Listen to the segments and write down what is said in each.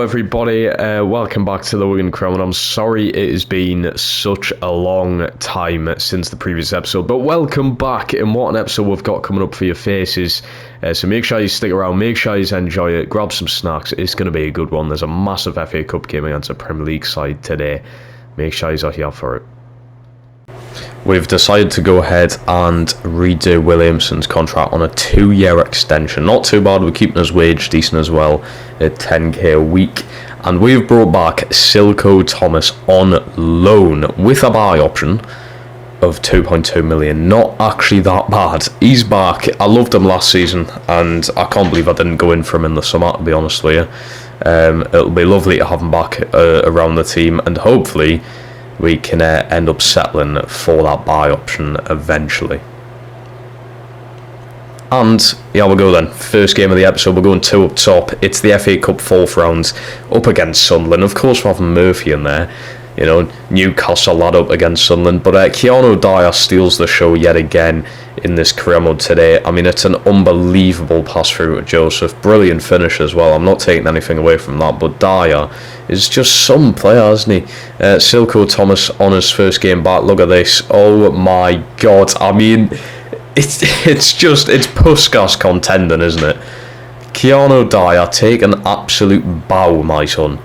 everybody, welcome back to the Wigan Crown. I'm sorry it has been such a long time since the previous episode, but welcome back, and what an episode we've got coming up for your faces. So make sure you stick around, make sure you enjoy it, grab some snacks. It's going to be a good one. There's a massive FA Cup game against a Premier League side today. Make sure you're here for it. We've decided to go ahead and redo Williamson's contract on a 2-year extension. Not too bad, we're keeping his wage decent as well at 10k a week. And we've brought back Silko Thomas on loan with a buy option of 2.2 million. Not actually that bad. He's back. I loved him last season and I can't believe I didn't go in for him in the summer, to be honest with you. It'll be lovely to have him back around the team, and hopefully we can end up settling for that buy option eventually. And here we go then. First game of the episode, we're going 2 up top. It's the FA Cup 4th round up against Sunderland. Of course, we're having Murphy in there. You know, Newcastle lad up against Sunderland. But Keanu Dyer steals the show yet again in this career mode today. I mean, it's an unbelievable pass through to Joseph. Brilliant finish as well. I'm not taking anything away from that. But Dyer is just some player, isn't he? Silko Thomas on his first game back. Look at this. Oh my God. I mean, it's Puskas contending, isn't it? Keanu Dyer, take an absolute bow, my son.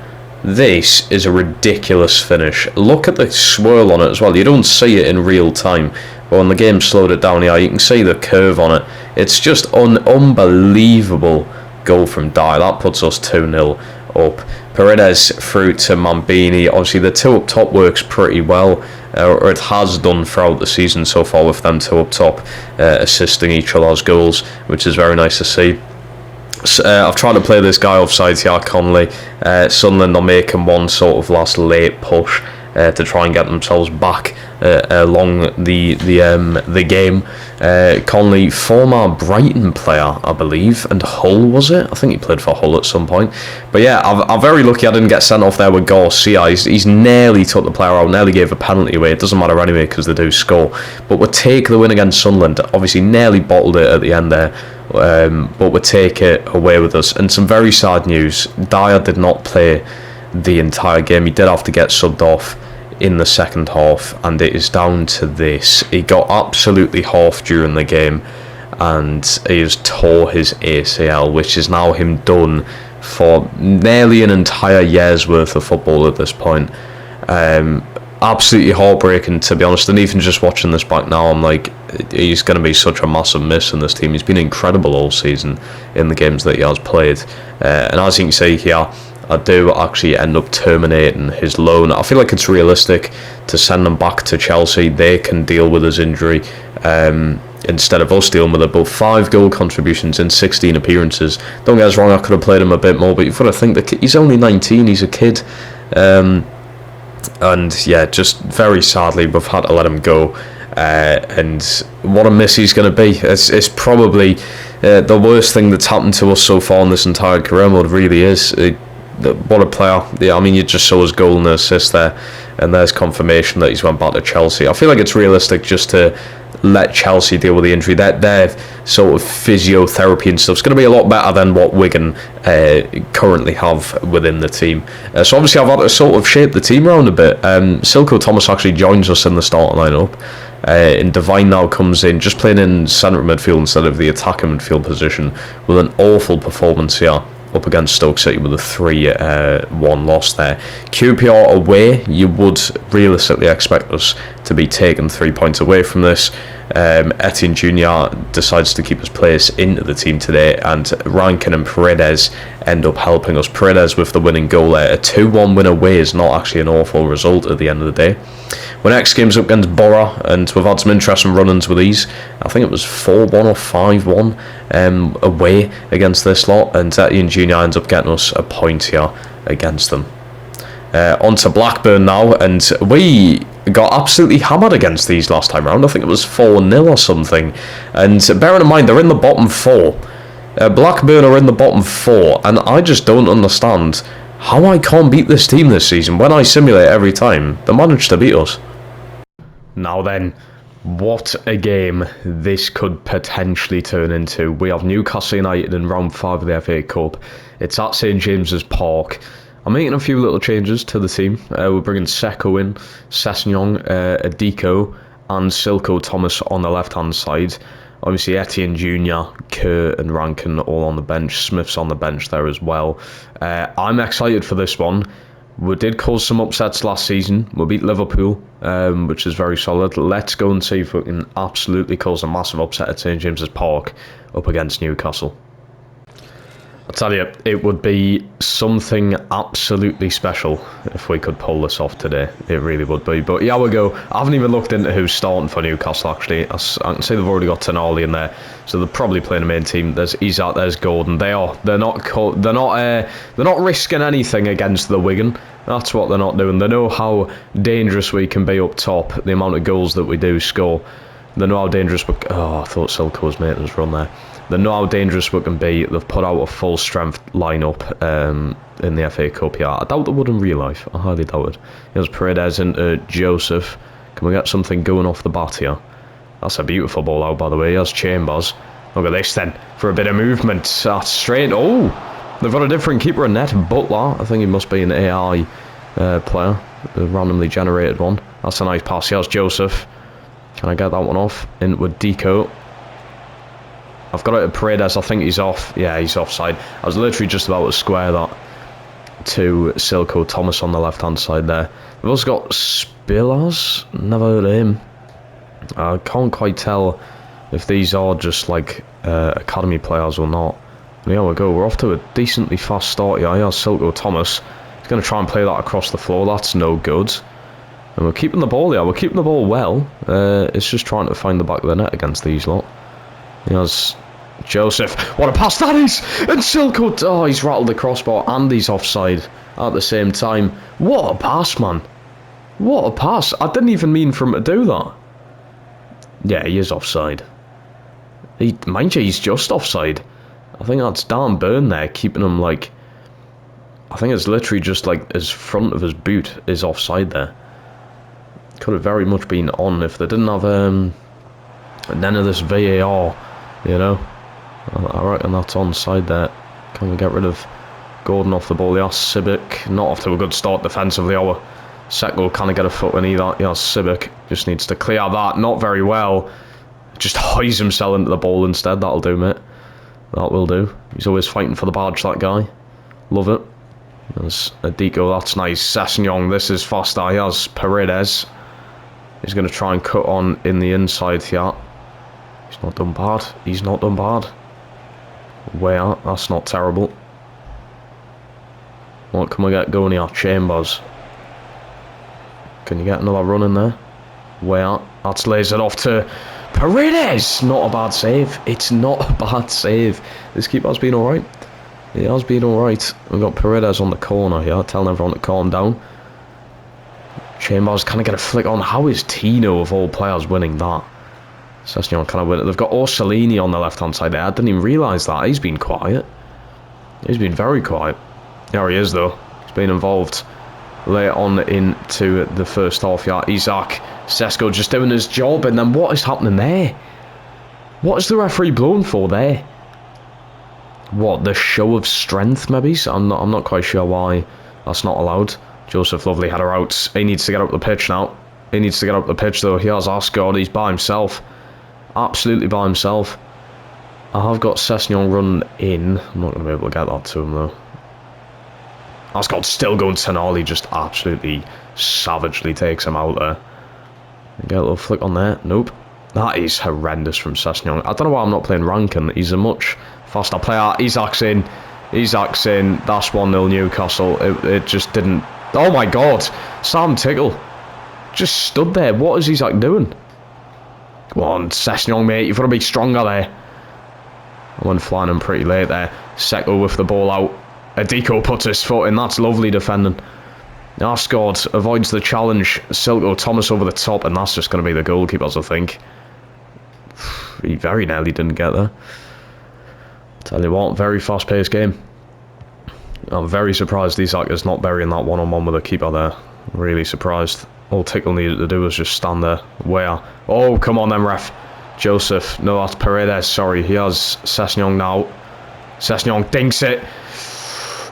This is a ridiculous finish. Look at the swirl on it as well. You don't see it in real time, but when the game slowed it down here, you can see the curve on it. It's just an unbelievable goal from Dyer. That puts us 2-0 up. Paredes through to Mambini. Obviously, the 2 up top works pretty well, or it has done throughout the season so far with them 2 up top assisting each other's goals, which is very nice to see. I've tried to play this guy offside here, Conley. Sunderland are making one sort of last late push to try and get themselves back along the game. Conley, former Brighton player, I believe, and Hull, was it? I think he played for Hull at some point. But yeah, I'm very lucky I didn't get sent off there with Garcia. He's nearly took the player out, nearly gave a penalty away. It doesn't matter anyway because they do score. But we'll take the win against Sunderland. Obviously, nearly bottled it at the end there. But we'll take it away with us. And some very sad news. Dyer did not play the entire game. He did have to get subbed off in the second half, and it is down to this. He got absolutely half during the game and he has tore his ACL, which is now him done for nearly an entire year's worth of football at this point. Absolutely heartbreaking, to be honest, and even just watching this back now, I'm like, he's going to be such a massive miss in this team. He's been incredible all season in the games that he has played, and as you can see here, I do actually end up terminating his loan. I feel like it's realistic to send him back to Chelsea. They can deal with his injury instead of us dealing with it. But 5 goal contributions in 16 appearances. Don't get us wrong, I could have played him a bit more, but you've got to think that he's only 19, he's a kid. And yeah, just very sadly we've had to let him go, and what a miss he's going to be. It's probably the worst thing that's happened to us so far in this entire career mode, really is. What a player. Yeah, I mean, you just saw his goal and the assist there, and there's confirmation that he's went back to Chelsea. I feel like it's realistic just to let Chelsea deal with the injury. Their sort of physiotherapy and stuff's going to be a lot better than what Wigan currently have within the team. So obviously I've had to sort of shape the team around a bit. Silko Thomas actually joins us in the starting lineup, and Devine now comes in, just playing in centre midfield instead of the attacking midfield position, with an awful performance here up against Stoke City with a 3-1 loss there. QPR away, you would realistically expect us to be taking 3 points away from this. Etienne Jr. decides to keep his place into the team today, and Rankin and Paredes end up helping us. Paredes with the winning goal there. A 2-1 win away is not actually an awful result at the end of the day. Our next game's up against Borough, and we've had some interesting run-ins with these. I think it was 4-1 or 5-1 away against this lot, and Etienne Jr. ends up getting us a point here against them. On to Blackburn now, and we got absolutely hammered against these last time round. I think it was 4-0 or something, and bearing in mind they're in the bottom 4. Blackburn are in the bottom 4, and I just don't understand how I can't beat this team this season. When I simulate every time, they manage to beat us. Now then, what a game this could potentially turn into. We have Newcastle United in round 5 of the FA Cup. It's at St James's Park. I'm making a few little changes to the team. We're bringing Seko in, Sessegnon, Adiko, and Silko Thomas on the left-hand side. Obviously, Etienne Jr., Kerr and Rankin all on the bench. Smith's on the bench there as well. I'm excited for this one. We did cause some upsets last season. We beat Liverpool, which is very solid. Let's go and see if we can absolutely cause a massive upset at St James's Park up against Newcastle. I'll tell you, it would be something absolutely special if we could pull this off today. It really would be. But yeah, we go. I haven't even looked into who's starting for Newcastle, actually. I can see they've already got Tonali in there, so they're probably playing a main team. There's Isak, there's Gordon. They're not risking anything against the Wigan. That's what they're not doing. They know how dangerous we can be up top, the amount of goals that we do score. They know how dangerous we... Oh, I thought Silko was making us run there. They know how dangerous we can be. They've put out a full strength lineup in the FA Cup. Yeah, I doubt they would in real life. I highly doubt it. Here's Paredes into Joseph. Can we get something going off the bat here? That's a beautiful ball out, by the way. Here's Chambers. Look at this then for a bit of movement. That's straight. Oh, they've got a different keeper in net. Butler. I think he must be an AI player, a randomly generated one. That's a nice pass. Here's Joseph. Can I get that one off? In with Deco. I've got it at Paredes. I think he's off. Yeah, he's offside. I was literally just about to square that to Silko Thomas on the left-hand side there. We've also got Spillers. Never heard of him. I can't quite tell if these are just like academy players or not. And here we go. We're off to a decently fast start here. Here's Silko Thomas. He's going to try and play that across the floor. That's no good. And we're keeping the ball here. We're keeping the ball well. It's just trying to find the back of the net against these lot. Here's Joseph. What a pass that is! And Silko... Oh, he's rattled the crossbar and he's offside at the same time. What a pass, man. What a pass. I didn't even mean for him to do that. Yeah, he is offside. Mind you, he's just offside. I think that's Dan Burn there, keeping him like... I think it's literally just like his front of his boot is offside there. Could have very much been on if they didn't have none of this VAR, you know. I reckon that's onside there. Can we get rid of Gordon off the ball? Yeah, Sibic not off to a good start defensively. Our Seko can't get a foot in either. Yeah, Sibic just needs to clear that. Not very well. Just hoys himself into the ball instead. That'll do, mate. That will do. He's always fighting for the badge, that guy. Love it. There's Adiko. That's nice. Sessegnon. This is faster. He has Paredes. He's going to try and cut on in the inside here. He's not done bad. He's not done bad. Where? That's not terrible. What can we get going here? Chambers. Can you get another run in there? Where? That's lays it off to Paredes. Not a bad save. It's not a bad save. This keeper's been alright. He has been alright. We've got Paredes on the corner here, telling everyone to calm down. Chambers, can I get a flick on? How is Tino, of all players, winning that? Sessegnon, can I win it? They've got Orsolini on the left-hand side there. I didn't even realise that. He's been quiet. He's been very quiet. There he is, though. He's been involved late on into the first half. Yeah, Isak, Sesko just doing his job. And then what is happening there? What is the referee blown for there? What, the show of strength, maybe? I'm not quite sure why that's not allowed. Joseph, lovely header out. He needs to get up the pitch now. He needs to get up the pitch, though. He has Asgard. He's by himself. Absolutely by himself. I have got Sessegnon running in. I'm not going to be able to get that to him, though. Asgard still going Tonali. Just absolutely savagely takes him out there. Get a little flick on there. Nope. That is horrendous from Sessegnon. I don't know why I'm not playing Rankin. He's a much faster player. Isak's in. Isak's in. That's 1-0 Newcastle. It just didn't... Oh my god. Sam Tickle just stood there. What is Isak doing? Come on, Sessegnon, mate. You've got to be stronger there. I went flying him pretty late there. Seko with the ball out. Adiko puts his foot in. That's lovely defending. Asgard avoids the challenge. Silko Thomas over the top, and that's just going to be the goalkeepers, I think. He very nearly didn't get there. Tell you what, very fast-paced game. I'm very surprised Isak is not burying that one-on-one with the keeper there. Really surprised. All Tickle needed to do was just stand there. Where? Oh, come on then, ref. Joseph. No, that's Paredes. Sorry, he has Sessegnon now. Sessegnon dinks it.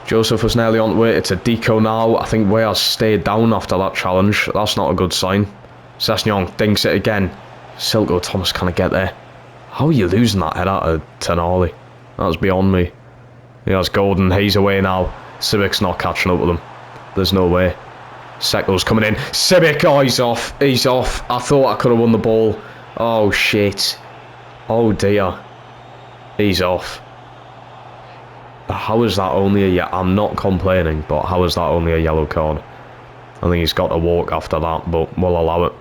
Joseph was nearly onto it. It's a deco now. I think Weah's stayed down after that challenge. That's not a good sign. Sessegnon dinks it again. Silko Thomas can't get there. How are you losing that header to Tenali? That's beyond me. He has Golden. He's away now. Civic's not catching up with him. There's no way. Seko's coming in. Civic, oh, he's off. He's off. I thought I could have won the ball. Oh, shit. Oh, dear. He's off. How is that only a... I'm not complaining, but how is that only a yellow card? I think he's got to walk after that, but we'll allow it.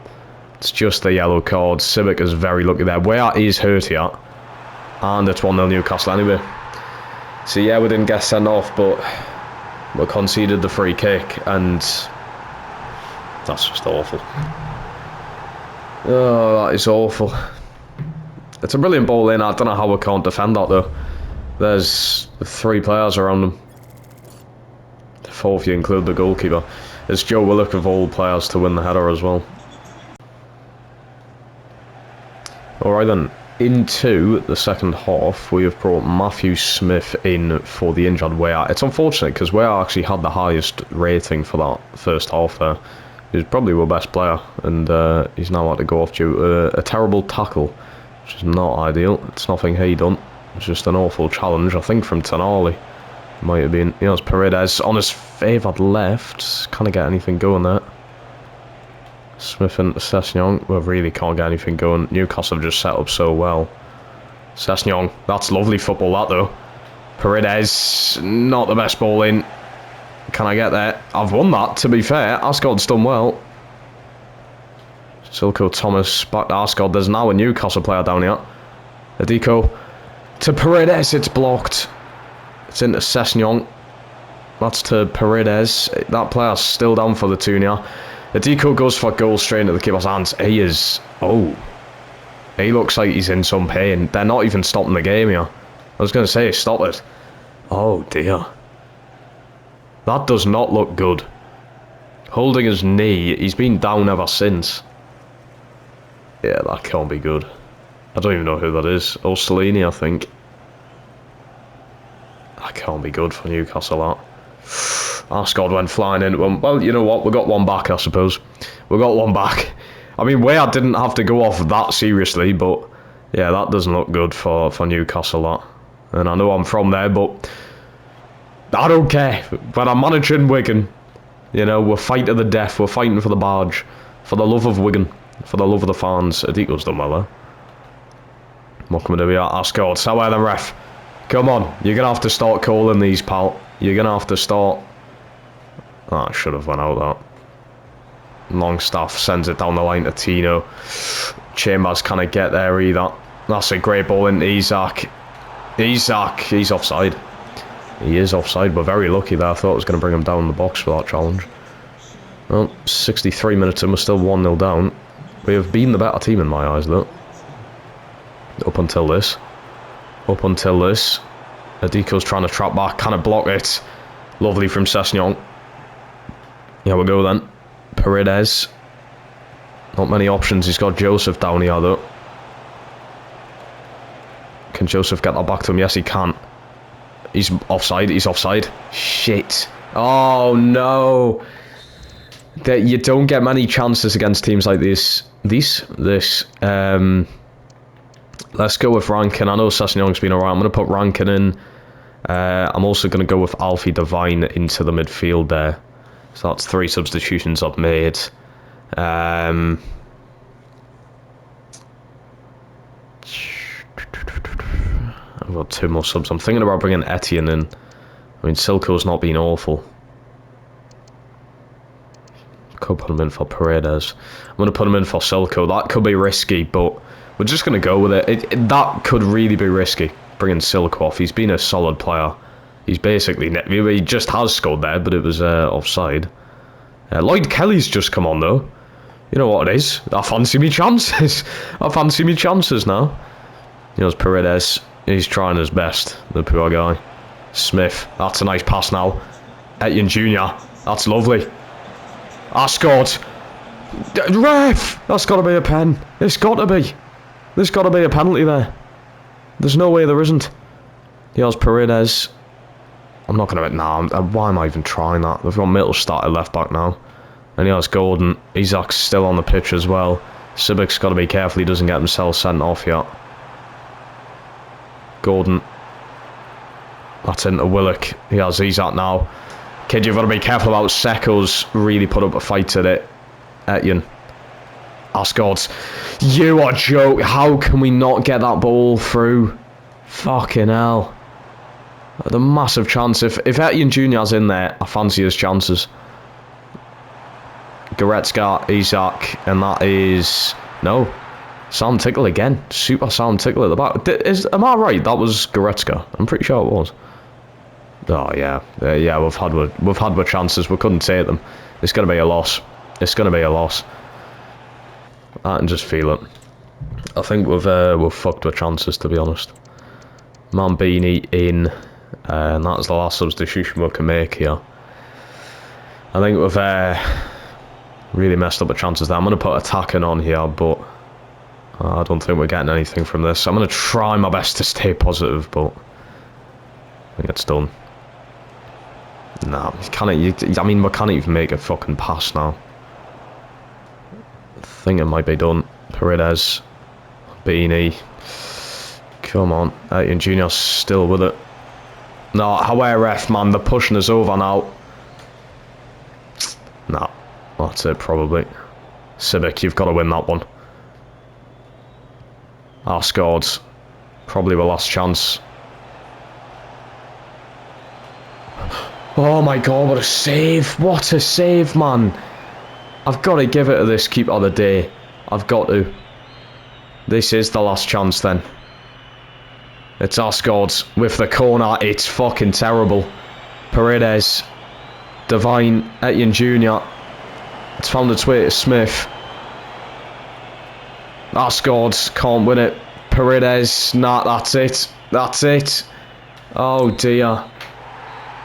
It's just a yellow card. Civic is very lucky there. Where is hurt here? And it's 1-0 Newcastle anyway. So yeah, we didn't get sent off, but we conceded the free kick, and that's just awful. Oh, that is awful. It's a brilliant ball in. I don't know how we can't defend that though. There's 3 players around them. 4 if you include the goalkeeper. It's Joe Willock of all players to win the header as well. Alright then, into the second half, we have brought Matthew Smith in for the injured Weah. It's unfortunate because Weah actually had the highest rating for that first half there. He was probably our best player, and he's now had to go off due to a terrible tackle, which is not ideal. It's nothing he done. It's just an awful challenge, I think, from Tenali. Might have been. You know, it's Paredes on his favoured left. Can't get anything going there. Smith and Sessegnon. We really can't get anything going. Newcastle have just set up so well. Sessegnon. That's lovely football, that, though. Paredes. Not the best ball in. Can I get there? I've won that, to be fair. Ascot's done well. Silko Thomas back to Ascot. There's now a Newcastle player down here. Adiko. To Paredes, it's blocked. It's into Sessegnon. That's to Paredes. That player's still down for the tune here. Adiko goes for a goal straight into the keeper's hands. He is... Oh. He looks like he's in some pain. They're not even stopping the game here. I was going to say, stop it. Oh, dear. That does not look good. Holding his knee. He's been down ever since. Yeah, that can't be good. I don't even know who that is. Ostellini, I think. That can't be good for Newcastle, that. Ascot went flying into him. Well, you know what? We got one back, I suppose. We got one back. I mean, Weah didn't have to go off that seriously, but yeah, that doesn't look good for Newcastle, that. And I know I'm from there, but I don't care. When I'm managing Wigan, you know, we're fighting to the death. We're fighting for the barge. For the love of Wigan. For the love of the fans. Adiko's done well there. What can we do here? Ascot. So where the ref? Come on. You're going to have to start calling these, pal. You're going to have to start... Oh, I should have went out that. Longstaff sends it down the line to Tino. Chambers can't get there either. That's a great ball into Isak. Isak, he's offside. He is offside. We're very lucky there. I thought it was going to bring him down the box for that challenge. Well, 63 minutes and we're still 1-0 down. We have been the better team in my eyes, though. Up until this. Up until this. Adiko's trying to trap back. Can it block it? Lovely from Sessegnon. Here we go then. Paredes. Not many options. He's got Joseph down here, though. Can Joseph get that back to him? Yes, he can. He's offside. He's offside. Shit. Oh, no. You don't get many chances against teams like this. Let's go with Rankin. I know Sessegnon's been alright. I'm going to put Rankin in. I'm also going to go with Alfie Devine into the midfield there. So that's 3 substitutions I've made. I've got 2 more subs. I'm thinking about bringing Etienne in. I mean, Silko's not been awful. Could put him in for Paredes. I'm going to put him in for Silko. That could be risky, but we're just going to go with it. That could really be risky, bringing Silko off. He's been a solid player. He's basically... He just has scored there, but it was offside. Lloyd Kelly's just come on, though. You know what it is? I fancy me chances. I fancy me chances now. Here's Paredes. He's trying his best, the poor guy. Smith. That's a nice pass now. Etienne Jr. That's lovely. Ascot. Ref! That's got to be a pen. It's got to be. There's got to be a penalty there. There's no way there isn't. Here's Paredes. I'm not going to... Nah, why am I even trying that? They've got Mittelstadt at left-back now. And he has Gordon. Isak's still on the pitch as well. Sibic's got to be careful he doesn't get himself sent off yet. Gordon. That's into Willock. He has Isak now. Kid, you've got to be careful about Seko's really put up a fight today. Etienne. Ascot. You are joke. How can we not get that ball through? Fucking hell. The massive chance. If Etienne Jr.'s in there, I fancy his chances. Goretzka, Isak, and that is... No. Sam Tickle again. Super Sam Tickle at the back. Am I right? That was Goretzka. I'm pretty sure it was. Oh, yeah. Yeah, we've had our chances. We couldn't take them. It's going to be a loss. It's going to be a loss. I can just feel it. I think we've fucked our chances, to be honest. Mambini in... and that's the last substitution we can make here. I think we've really messed up the chances there. I'm going to put attacking on here, but I don't think we're getting anything from this. I'm going to try my best to stay positive, but I think it's done. Nah, I mean, we can't even make a fucking pass now. I think it might be done. Paredes, Beanie. Come on, Etienne Jr. still with it. No, however, ref, man, they're pushing us over now. Nah, that's it, probably. Sibic, you've got to win that one. Scored. Probably the last chance. Oh my god, what a save. What a save, man. I've got to give it to this keeper of the day. I've got to. This is the last chance then. It's Ascot with the corner. It's fucking terrible. Paredes. Divine. Etienne Jr. It's found its way to Smith. Ascot can't win it. Paredes. Nah, that's it. That's it. Oh dear.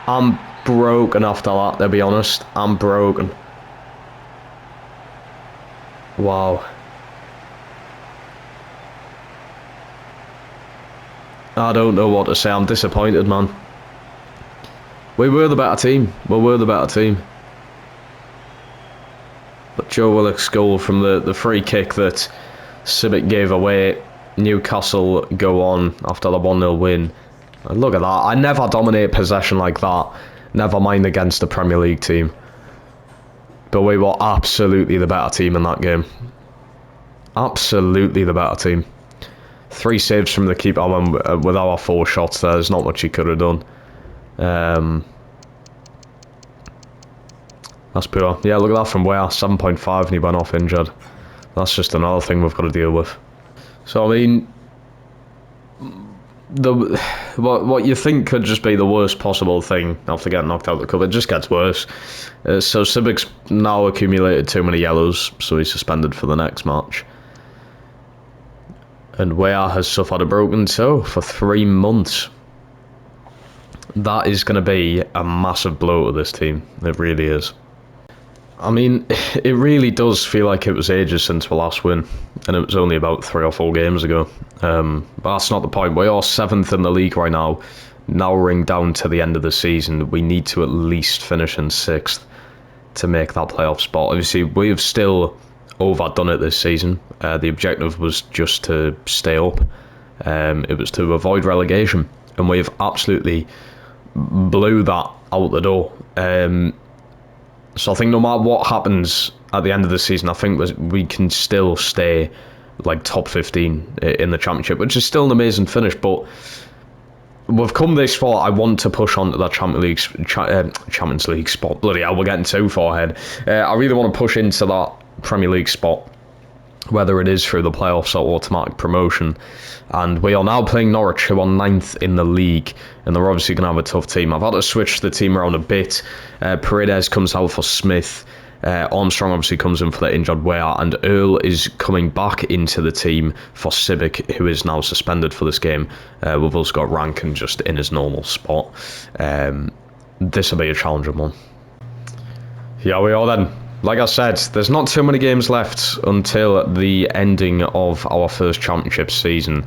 I'm broken after that, to be honest. I'm broken. Wow. I don't know what to say. I'm disappointed, man. We were the better team. We were the better team. But Joe Willock's goal from the free kick that Sibic gave away. Newcastle go on after the 1-0 win. And look at that. I never dominate possession like that. Never mind against the Premier League team. But we were absolutely the better team in that game. Absolutely the better team. 3 saves from the keeper with our 4 shots there. There's not much he could have done. That's poor. Yeah, look at that from where 7.5 and he went off injured. That's just another thing we've got to deal with. So I mean, what you think could just be the worst possible thing after getting knocked out of the cup, it just gets worse. So Sibic's now accumulated too many yellows, so he's suspended for the next match. And Weah has suffered a broken toe for 3 months. That is going to be a massive blow to this team. It really is. I mean, it really does feel like it was ages since we last win. And it was only about 3 or 4 games ago. But that's not the point. We are 7th in the league right now. Narrowing down to the end of the season. We need to at least finish in 6th to make that playoff spot. Obviously, we have still overdone it this season. The objective was just to stay up. It was to avoid relegation. And we have absolutely blew that out the door. So I think no matter what happens at the end of the season, I think we can still stay like top 15 in the championship, which is still an amazing finish. But we've come this far. I want to push on to that Champions League spot. Bloody hell, we're getting too far ahead. I really want to push into that Premier League spot, whether it is through the playoffs or automatic promotion. And we are now playing Norwich, who are 9th in the league, and they're obviously going to have a tough team. I've had to switch the team around a bit. Paredes comes out for Smith. Armstrong obviously comes in for the injured Weah, and Earl is coming back into the team for Sibic, who is now suspended for this game. We've also got Rankin just in his normal spot. This will be a challenging one. Here we are then. Like I said, there's not too many games left until the ending of our first championship season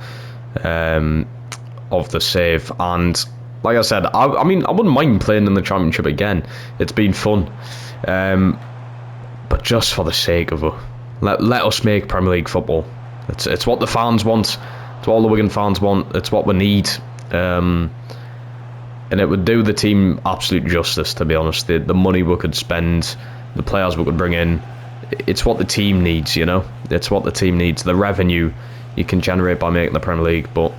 of the save, and Like I said, I mean, I wouldn't mind playing in the Championship again. It's been fun. But just for the sake of it, let us make Premier League football. It's what the fans want. It's what all the Wigan fans want. It's what we need. And it would do the team absolute justice, to be honest. The money we could spend, the players we could bring in, it's what the team needs, you know? It's what the team needs. The revenue you can generate by making the Premier League, but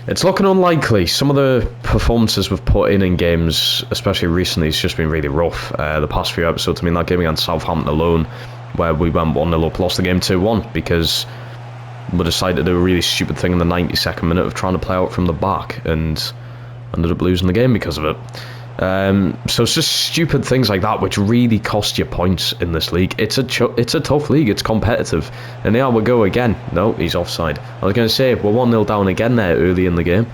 it's looking unlikely. Some of the performances we've put in games, especially recently, it's just been really rough. The past few episodes, I mean, that game against Southampton alone, where we went 1-0 up, lost the game 2-1, because we decided to do a really stupid thing in the 92nd minute of trying to play out from the back, and ended up losing the game because of it. So it's just stupid things like that which really cost you points in this league. It's a tough league. It's competitive. And here we go again. No, he's offside. I was going to say, we're 1-0 down again there early in the game.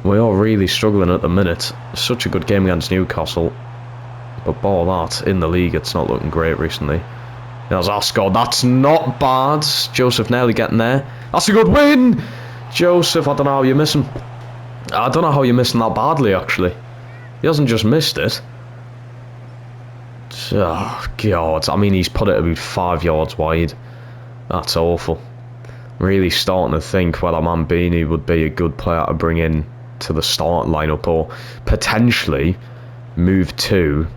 We are really struggling at the minute. Such a good game against Newcastle. But bar that, in the league, it's not looking great recently. There's our score. That's not bad. Joseph nearly getting there. That's a good win! Joseph, I don't know how you miss him. I don't know how you're missing that badly, actually. He hasn't just missed it. Oh, God. I mean, he's put it about 5 yards wide. That's awful. Really starting to think whether Mambini would be a good player to bring in to the starting lineup, or potentially move to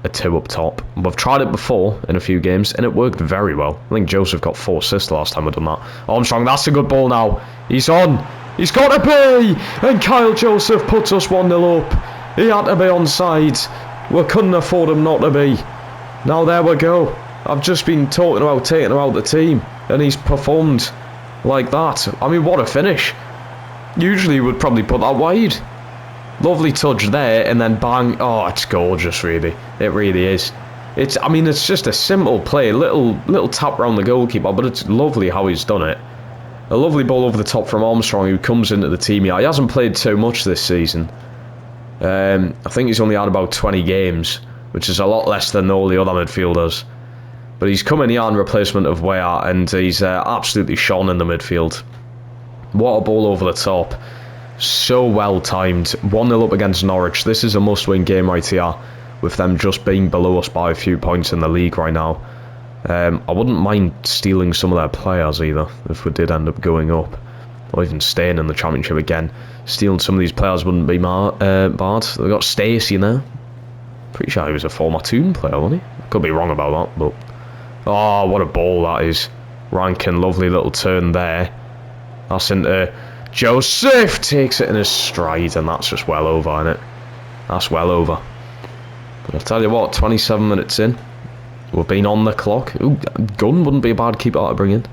a 2 up top. We've tried it before in a few games, and it worked very well. I think Joseph got 4 assists last time we've done that. Armstrong, that's a good ball now. He's on. He's got to be! And Kyle Joseph puts us 1-0 up. He had to be onside. We couldn't afford him not to be. Now there we go. I've just been talking about taking him out the team, and he's performed like that. I mean, what a finish. Usually would probably put that wide. Lovely touch there, and then bang. Oh, it's gorgeous, really. It really is. I mean, it's just a simple play. Little tap round the goalkeeper, but it's lovely how he's done it. A lovely ball over the top from Armstrong, who comes into the team here. He hasn't played too much this season. I think he's only had about 20 games, which is a lot less than all the other midfielders. But he's come in here in replacement of Weah, and he's absolutely shone in the midfield. What a ball over the top. So well timed. 1-0 up against Norwich. This is a must-win game right here, with them just being below us by a few points in the league right now. I wouldn't mind stealing some of their players either, if we did end up going up, or even staying in the Championship again. Stealing some of these players wouldn't be bad. They've got Stacey now. Pretty sure he was a former Toon player, wasn't he? Could be wrong about that, but... Oh, what a ball that is. Rankin, lovely little turn there. That's into... Joseph takes it in his stride, and that's just well over, isn't it? That's well over. But I'll tell you what, 27 minutes in. We've been on the clock. Ooh, Gunn wouldn't be a bad keeper to bring in.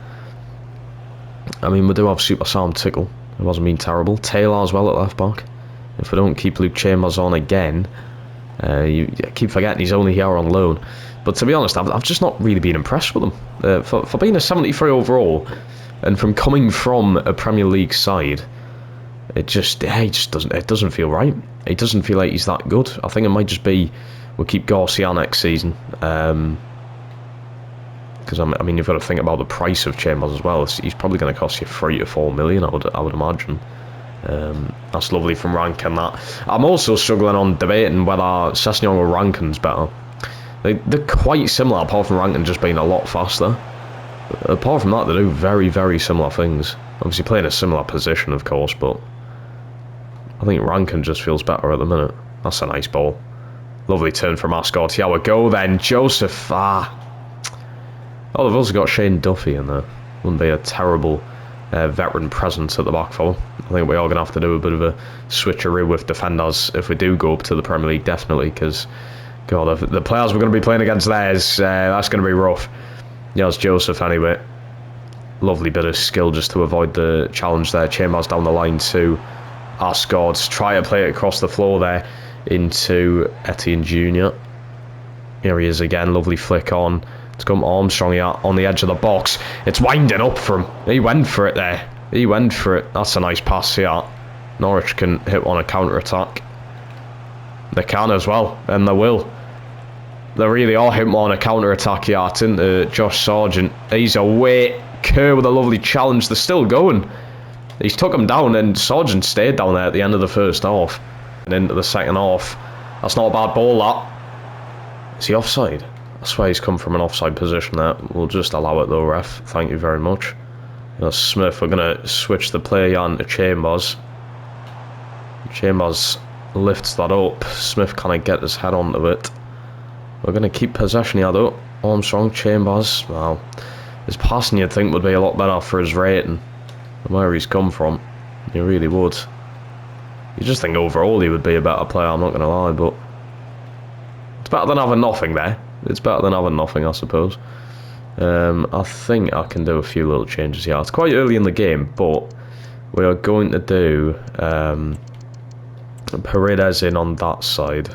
I mean, we do have Super Sam Tickle. It wasn't been terrible. Taylor as well at left back. If we don't keep Luke Chambers on again, you keep forgetting he's only here on loan. But to be honest, I've just not really been impressed with him. For being a 73 overall, and from coming from a Premier League side, it just doesn't feel right. It doesn't feel like he's that good. I think it might just be we'll keep Garcia next season. Because I mean, you've got to think about the price of Chambers as well. He's probably going to cost you 3 to 4 million, I would imagine. That's lovely from Rankin. That I'm also struggling on debating whether Sessegnon or Rankin's better. They're quite similar, apart from Rankin just being a lot faster. Apart from that, they do very, very similar things. Obviously playing a similar position, of course, but I think Rankin just feels better at the minute. That's a nice ball. Lovely turn from Ascot. Here we go then. Joseph. Oh, they've also got Shane Duffy in there. Wouldn't be a terrible veteran presence at the back for them. I think we are going to have to do a bit of a switcheroo with defenders if we do go up to the Premier League, definitely, because, God, the players we're going to be playing against there, that's going to be rough. Yeah, it's Joseph anyway. Lovely bit of skill just to avoid the challenge there. Chambers down the line to Ascot. Try to play it across the floor there into Etienne Jr. Here he is again. Lovely flick on. It's come Armstrong here on the edge of the box. It's winding up for him. He went for it there. He went for it. That's a nice pass here. Norwich can hit on a counter-attack. They can as well, and they will. They really are hitting on a counter-attack here into Josh Sargent. He's away. Kerr with a lovely challenge. They're still going. He's took him down, and Sargent stayed down there at the end of the first half. And into the second half. That's not a bad ball, that. Is he offside? I swear he's come from an offside position there. We'll just allow it though, ref. Thank you very much. That's Smith. We're going to switch the play on to Chambers. Chambers lifts that up. Smith can't get his head onto it. We're going to keep possession here though. Armstrong, Chambers. Well, his passing you'd think would be a lot better for his rating. And where he's come from. You really would. You just think overall he would be a better player, I'm not going to lie, but it's better than having nothing there. It's better than having nothing, I suppose. I think I can do a few little changes here. It's quite early in the game, but we are going to do Paredes in on that side.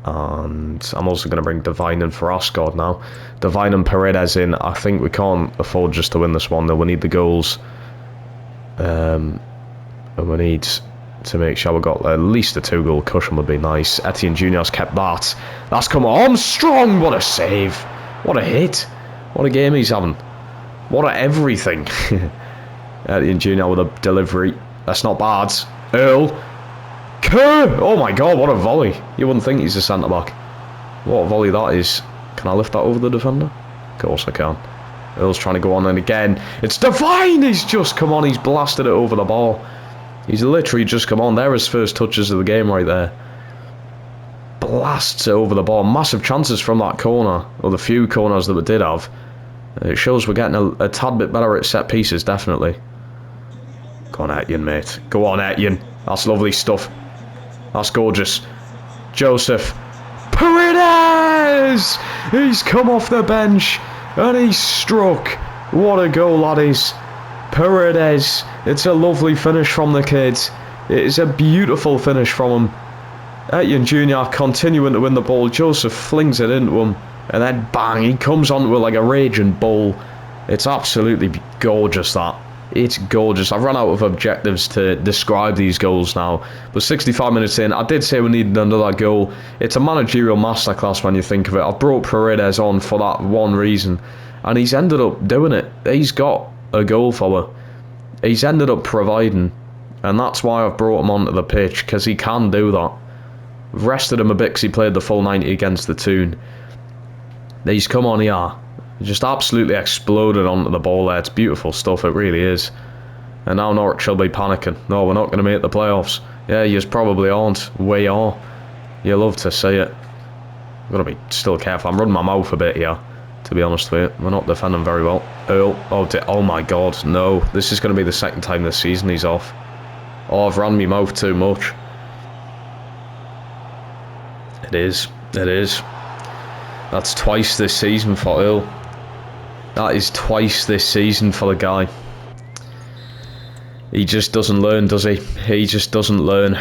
And I'm also going to bring Devine in for our squad now. Devine and Paredes in. I think we can't afford just to win this one, though. We need the goals. And we need to make sure we got at least a 2-goal cushion would be nice. Etienne Junior's kept that. That's come Armstrong. What a save. What a hit. What a game he's having. What a everything. Etienne Junior with a delivery. That's not bad. Earl. Kerr. Oh my god, what a volley. You wouldn't think he's a centre-back. What a volley that is. Can I lift that over the defender? Of course I can. Earl's trying to go on, and again, it's Devine. He's just come on. He's blasted it over the ball. He's literally just come on. There are his first touches of the game right there. Blasts it over the ball. Massive chances from that corner, or the few corners that we did have. It shows we're getting a tad bit better at set pieces, definitely. Go on, Etienne, mate. Go on, Etienne. That's lovely stuff. That's gorgeous. Joseph. Paredes! He's come off the bench, and he's struck. What a goal that is. Paredes. It's a lovely finish from the kids. It is a beautiful finish from him. Etienne Junior continuing to win the ball. Joseph flings it into him, and then bang, he comes onto it like a raging bull. It's absolutely gorgeous, that. It's gorgeous. I've run out of objectives to describe these goals now. But 65 minutes in, I did say we needed another goal. It's a managerial masterclass when you think of it. I brought Paredes on for that one reason, and he's ended up doing it. He's got a goal for her. He's ended up providing, and that's why I've brought him onto the pitch, because he can do that. We've rested him a bit because he played the full 90 against the Toon. He's come on here. He just absolutely exploded onto the ball there. It's beautiful stuff, it really is. And now Norwich will be panicking. No, we're not going to make the playoffs. Yeah, you probably aren't. We are. You love to see it. I've got to be still careful. I'm running my mouth a bit here, to be honest with you. We're not defending very well. Earl. Oh my god, no. This is going to be the second time this season he's off. Oh, I've run my mouth too much. It is. It is. That's twice this season for Earl. That is twice this season for the guy. He just doesn't learn, does he? He just doesn't learn.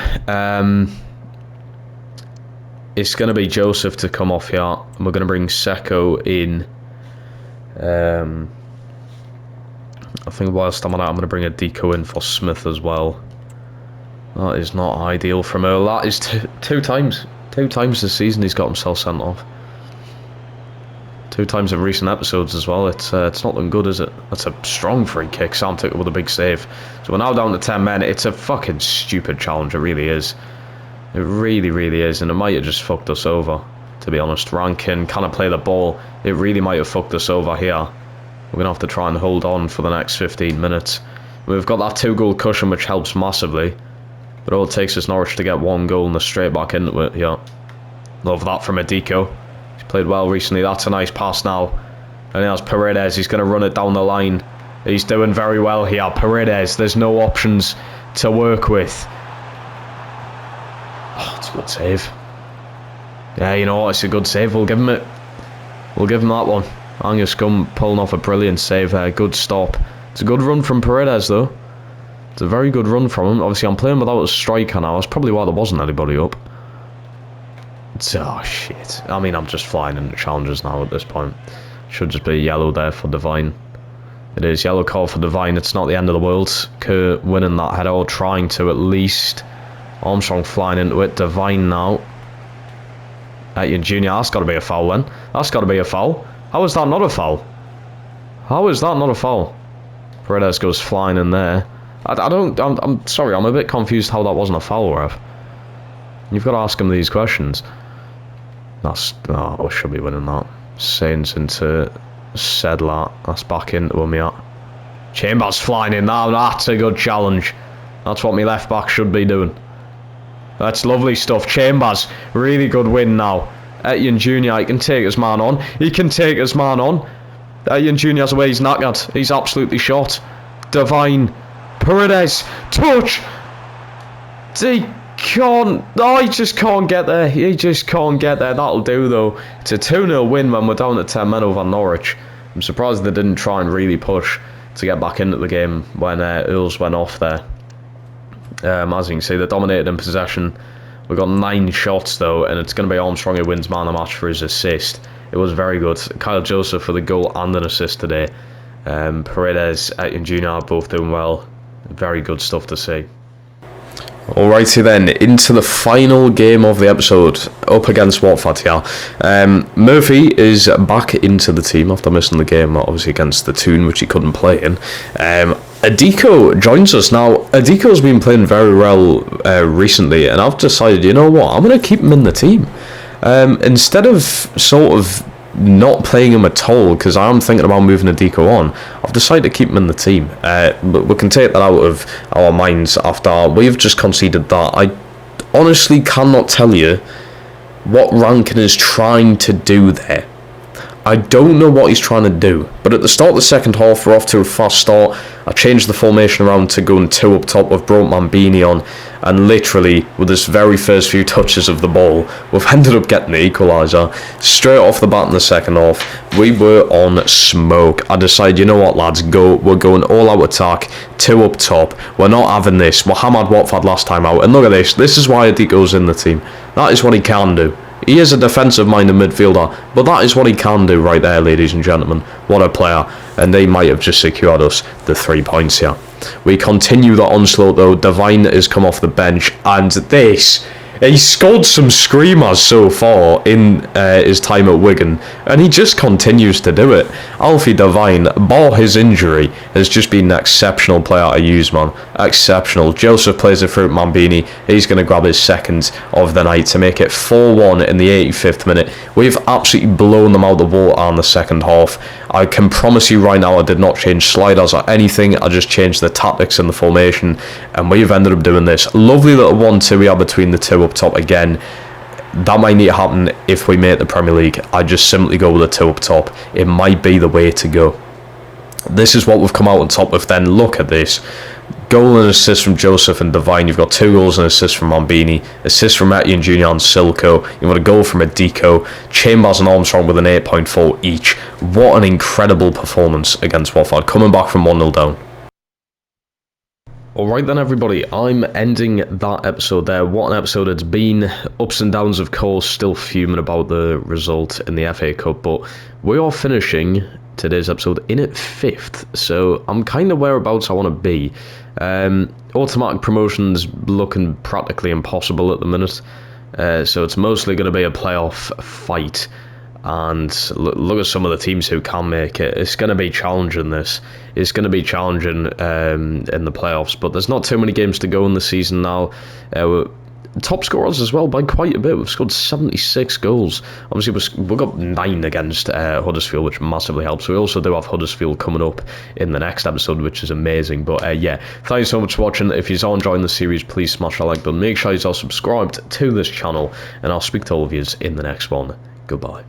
It's going to be Joseph to come off here. And we're going to bring Seko in. I think whilst I'm on that, I'm going to bring a deco in for Smith as well. That is not ideal from Earl. That is two times. 2 times this season he's got himself sent off. 2 times in recent episodes as well. It's not looking good, is it? That's a strong free kick. Sam took it with a big save. So we're now down to 10 men. It's a fucking stupid challenge. It really is. It really, really is. And it might have just fucked us over, to be honest. Rankin kind of play the ball. It really might have fucked us over here. We're going to have to try and hold on for the next 15 minutes. We've got that 2-goal cushion, which helps massively. But all it takes is Norwich to get 1 goal and they're straight back into it. Yeah. Love that from Adiko. He's played well recently. That's a nice pass now. And there's Paredes. He's going to run it down the line. He's doing very well here. Paredes. There's no options to work with. Oh, it's a good save. Yeah, you know what? It's a good save. We'll give him it. We'll give him that one. Angus Gunn pulling off a brilliant save there. Good stop. It's a good run from Paredes, though. It's a very good run from him. Obviously, I'm playing without a striker now. That's probably why there wasn't anybody up. Oh, shit. I mean, I'm just flying into challenges now at this point. Should just be yellow there for Devine. It is. Yellow call for Devine. It's not the end of the world. Kerr winning that header, or trying to at least. Armstrong flying into it. Devine now. Etienne Junior. That's got to be a foul then. That's got to be a foul. How is that not a foul? How is that not a foul? Paredes goes flying in there. I don't... I'm sorry, I'm a bit confused how that wasn't a foul, ref. You've got to ask him these questions. That's... Oh, we should be winning that. Saints into Sedler. That's back into him, yeah. Chambers flying in. That's a good challenge. That's what my left back should be doing. That's lovely stuff. Chambers, really good win now. Etienne Jr., he can take his man on. He can take his man on. Etienne Jr.'s away, he's knackered. He's absolutely shot. Divine. Paredes. Touch. He can't. Oh, he just can't get there. He just can't get there. That'll do, though. It's a 2-0 win when we're down to 10 men over Norwich. I'm surprised they didn't try and really push to get back into the game when Earls went off there. As you can see, they dominated in possession. We've got 9 shots, though, and it's going to be Armstrong who wins man of the match for his assist. It was very good. Kyle Joseph for the goal and an assist today. Paredes, Etienne Jr. both doing well. Very good stuff to see. Alrighty then, into the final game of the episode, up against Watford here. Murphy is back into the team after missing the game, obviously against the Toon, which he couldn't play in. Adiko joins us. Now, Adiko's been playing very well recently, and I've decided, you know what, I'm going to keep him in the team. Instead of sort of not playing him at all, because I am thinking about moving Adiko on, I've decided to keep him in the team. But we can take that out of our minds after we've just conceded that. I honestly cannot tell you what Rankin is trying to do there. I don't know what he's trying to do, but at the start of the second half, we're off to a fast start. I changed the formation around to going 2 up top. We've brought Mambini on, and literally, with his very first few touches of the ball, we've ended up getting the equaliser. Straight off the bat in the second half, we were on smoke. I decided, you know what, lads, go. We're going all-out attack, 2 up top. We're not having this. We hammered Watford last time out, and look at this. This is why Adiko's in the team. That is what he can do. He is a defensive-minded midfielder, but that is what he can do right there, ladies and gentlemen. What a player. And they might have just secured us the 3 points here. We continue the onslaught, though. Divine has come off the bench, and this... He's scored some screamers so far in his time at Wigan, and he just continues to do it. Alfie Divine, bar his injury, has just been an exceptional player to use, man. Exceptional. Joseph plays it through Mambini. He's going to grab his second of the night to make it 4-1 in the 85th minute. We've absolutely blown them out the water in the second half. I can promise you right now I did not change sliders or anything. I just changed the tactics and the formation, and we've ended up doing this. Lovely little 1-2 we have between the two up top again. That might need to happen if we make the Premier League. I just simply go with a 2 up top. It might be the way to go. This is what we've come out on top with then. Look at this. Goal and assist from Joseph and Divine. You've got 2 goals and assists from Mambini. Assist from Etienne Jr. and Silko. You've got a goal from Adiko. Chambers and Armstrong with an 8.4 each. What an incredible performance against Watford. Coming back from 1-0 down. Alright then everybody, I'm ending that episode there. What an episode it's been. Ups and downs of course, still fuming about the result in the FA Cup, but we are finishing today's episode in at 5th, so I'm kind of whereabouts I want to be. Automatic promotion's looking practically impossible at the minute, so it's mostly going to be a playoff fight. And look at some of the teams who can make it. It's going to be challenging, this. It's going to be challenging in the playoffs. But there's not too many games to go in the season now. Top scorers as well by quite a bit. We've scored 76 goals. Obviously, we've got 9 against Huddersfield, which massively helps. We also do have Huddersfield coming up in the next episode, which is amazing. But yeah, thank you so much for watching. If you're enjoying the series, please smash that like button. Make sure you're subscribed to this channel. And I'll speak to all of you in the next one. Goodbye.